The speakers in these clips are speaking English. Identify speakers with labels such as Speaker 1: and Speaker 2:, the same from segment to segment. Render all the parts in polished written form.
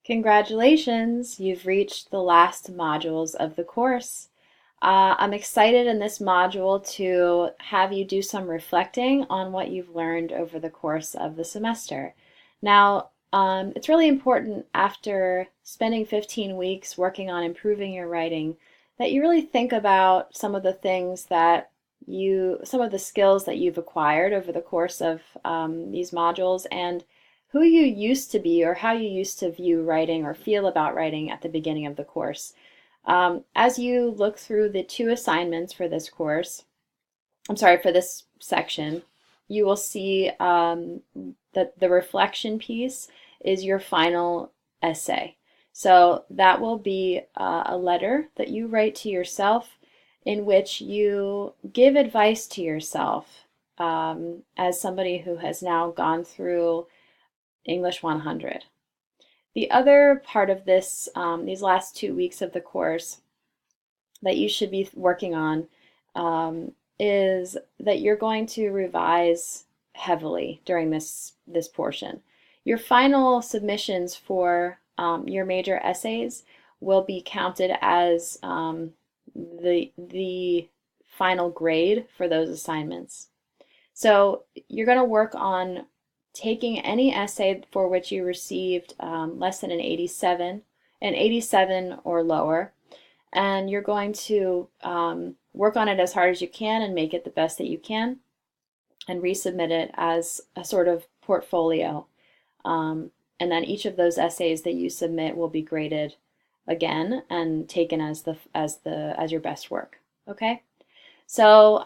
Speaker 1: Congratulations, you've reached the last modules of the course. I'm excited in this module to have you do some reflecting on what you've learned over the course of the semester. Now, it's really important after spending 15 weeks working on improving your writing that you really think about some of the things some of the skills that you've acquired over the course of these modules and who you used to be or how you used to view writing or feel about writing at the beginning of the course. As you look through the two assignments for this course, for this section, you will see that the reflection piece is your final essay. So that will be a letter that you write to yourself in which you give advice to yourself as somebody who has now gone through English 100. The other part of this, these last 2 weeks of the course that you should be working on is that you're going to revise heavily during this portion. Your final submissions for your major essays will be counted as the final grade for those assignments. So you're going to work on taking any essay for which you received less than an 87 or lower, and you're going to work on it as hard as you can and make it the best that you can and resubmit it as a sort of portfolio. And then each of those essays that you submit will be graded again and taken as your best work. Okay? So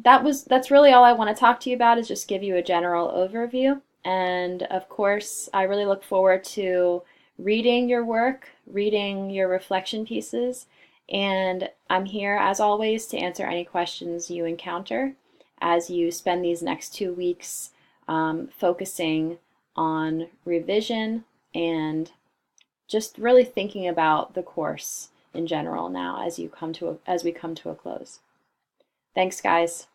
Speaker 1: that's really all I want to talk to you about, is just give you a general overview. And of course, I really look forward to reading your work, reading your reflection pieces, and I'm here as always to answer any questions you encounter as you spend these next 2 weeks focusing on revision and just really thinking about the course in general now as we come to a close. Thanks, guys.